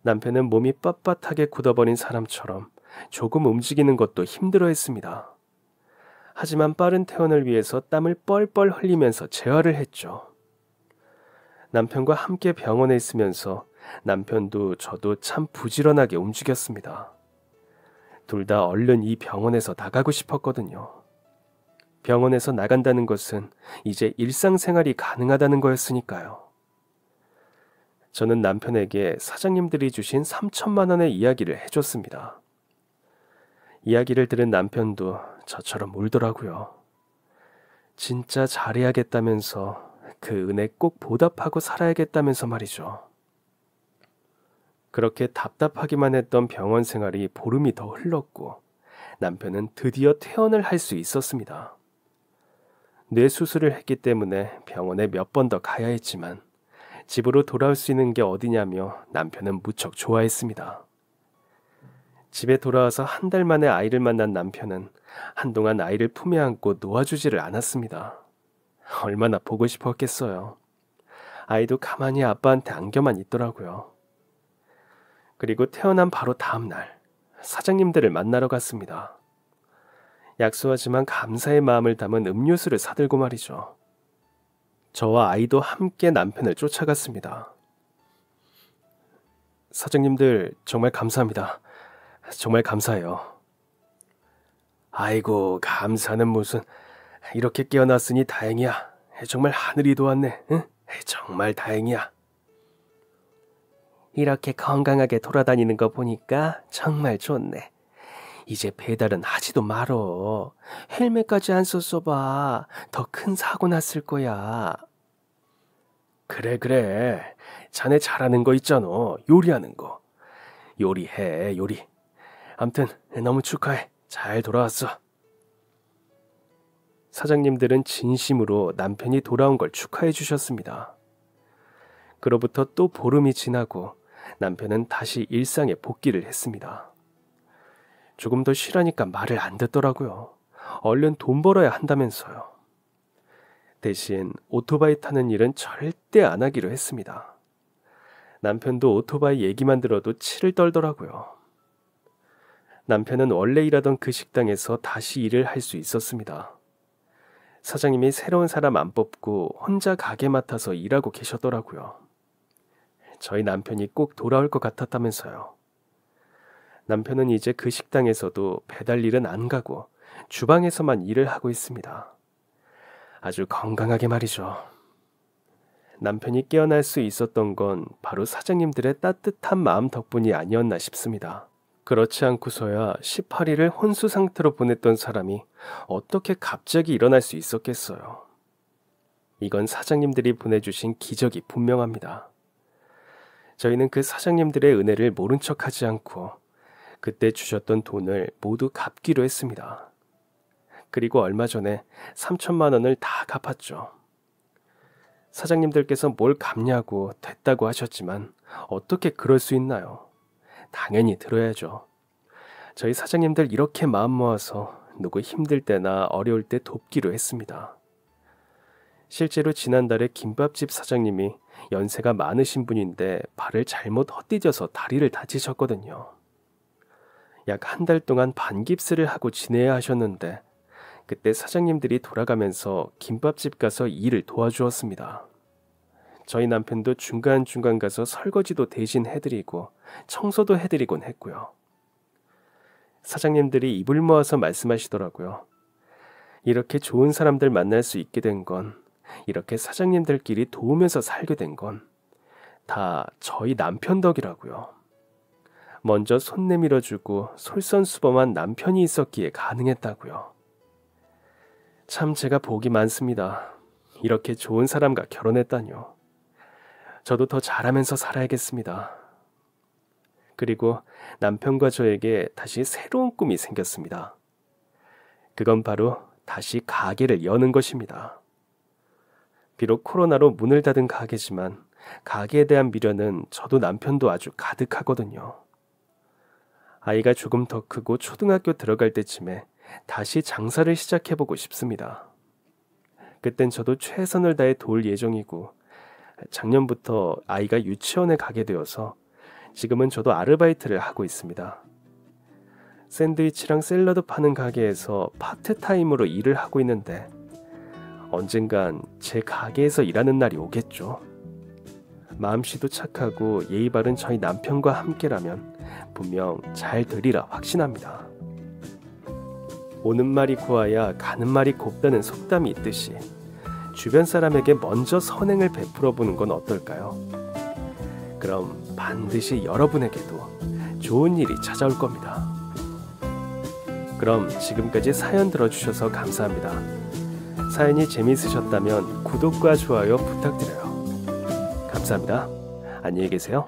남편은 몸이 빳빳하게 굳어버린 사람처럼 조금 움직이는 것도 힘들어했습니다. 하지만 빠른 퇴원을 위해서 땀을 뻘뻘 흘리면서 재활을 했죠. 남편과 함께 병원에 있으면서 남편도 저도 참 부지런하게 움직였습니다. 둘 다 얼른 이 병원에서 나가고 싶었거든요. 병원에서 나간다는 것은 이제 일상생활이 가능하다는 거였으니까요. 저는 남편에게 사장님들이 주신 3천만 원의 이야기를 해줬습니다. 이야기를 들은 남편도 저처럼 울더라고요. 진짜 잘해야겠다면서 그 은혜 꼭 보답하고 살아야겠다면서 말이죠. 그렇게 답답하기만 했던 병원 생활이 보름이 더 흘렀고 남편은 드디어 퇴원을 할 수 있었습니다. 뇌 수술을 했기 때문에 병원에 몇 번 더 가야 했지만 집으로 돌아올 수 있는 게 어디냐며 남편은 무척 좋아했습니다. 집에 돌아와서 한 달 만에 아이를 만난 남편은 한동안 아이를 품에 안고 놓아주지를 않았습니다. 얼마나 보고 싶었겠어요. 아이도 가만히 아빠한테 안겨만 있더라고요. 그리고 태어난 바로 다음 날 사장님들을 만나러 갔습니다. 약소하지만 감사의 마음을 담은 음료수를 사들고 말이죠. 저와 아이도 함께 남편을 쫓아갔습니다. 사장님들 정말 감사합니다. 정말 감사해요. 아이고 감사는 무슨, 이렇게 깨어났으니 다행이야. 정말 하늘이 도왔네. 응? 정말 다행이야. 이렇게 건강하게 돌아다니는 거 보니까 정말 좋네. 이제 배달은 하지도 말어. 헬멧까지 안 썼어봐. 더 큰 사고 났을 거야. 그래. 자네 잘하는 거 있잖아. 요리하는 거. 요리해, 요리. 암튼 너무 축하해. 잘 돌아왔어. 사장님들은 진심으로 남편이 돌아온 걸 축하해 주셨습니다. 그로부터 또 보름이 지나고 남편은 다시 일상에 복귀를 했습니다. 조금 더 쉬라니까 말을 안 듣더라고요. 얼른 돈 벌어야 한다면서요. 대신 오토바이 타는 일은 절대 안 하기로 했습니다. 남편도 오토바이 얘기만 들어도 치를 떨더라고요. 남편은 원래 일하던 그 식당에서 다시 일을 할 수 있었습니다. 사장님이 새로운 사람 안 뽑고 혼자 가게 맡아서 일하고 계셨더라고요. 저희 남편이 꼭 돌아올 것 같았다면서요. 남편은 이제 그 식당에서도 배달 일은 안 가고 주방에서만 일을 하고 있습니다. 아주 건강하게 말이죠. 남편이 깨어날 수 있었던 건 바로 사장님들의 따뜻한 마음 덕분이 아니었나 싶습니다. 그렇지 않고서야 18일을 혼수 상태로 보냈던 사람이 어떻게 갑자기 일어날 수 있었겠어요. 이건 사장님들이 보내주신 기적이 분명합니다. 저희는 그 사장님들의 은혜를 모른 척하지 않고 그때 주셨던 돈을 모두 갚기로 했습니다. 그리고 얼마 전에 3천만 원을 다 갚았죠. 사장님들께서 뭘 갚냐고 됐다고 하셨지만 어떻게 그럴 수 있나요? 당연히 들어야죠. 저희 사장님들 이렇게 마음 모아서 누구 힘들 때나 어려울 때 돕기로 했습니다. 실제로 지난달에 김밥집 사장님이 연세가 많으신 분인데 발을 잘못 헛디뎌서 다리를 다치셨거든요. 약 한 달 동안 반깁스를 하고 지내야 하셨는데 그때 사장님들이 돌아가면서 김밥집 가서 일을 도와주었습니다. 저희 남편도 중간중간 가서 설거지도 대신 해드리고 청소도 해드리곤 했고요. 사장님들이 입을 모아서 말씀하시더라고요. 이렇게 좋은 사람들 만날 수 있게 된 건, 이렇게 사장님들끼리 도우면서 살게 된 건 다 저희 남편 덕이라고요. 먼저 손 내밀어주고 솔선수범한 남편이 있었기에 가능했다고요. 참 제가 복이 많습니다. 이렇게 좋은 사람과 결혼했다뇨. 저도 더 잘하면서 살아야겠습니다. 그리고 남편과 저에게 다시 새로운 꿈이 생겼습니다. 그건 바로 다시 가게를 여는 것입니다. 비록 코로나로 문을 닫은 가게지만 가게에 대한 미련은 저도 남편도 아주 가득하거든요. 아이가 조금 더 크고 초등학교 들어갈 때쯤에 다시 장사를 시작해보고 싶습니다. 그땐 저도 최선을 다해 도울 예정이고 작년부터 아이가 유치원에 가게 되어서 지금은 저도 아르바이트를 하고 있습니다. 샌드위치랑 샐러드 파는 가게에서 파트타임으로 일을 하고 있는데 언젠간 제 가게에서 일하는 날이 오겠죠. 마음씨도 착하고 예의 바른 저희 남편과 함께라면 분명 잘 되리라 확신합니다. 오는 말이 고와야 가는 말이 곱다는 속담이 있듯이 주변 사람에게 먼저 선행을 베풀어 보는 건 어떨까요? 그럼 반드시 여러분에게도 좋은 일이 찾아올 겁니다. 그럼 지금까지 사연 들어주셔서 감사합니다. 사연이 재미있으셨다면 구독과 좋아요 부탁드려요. 감사합니다. 안녕히 계세요.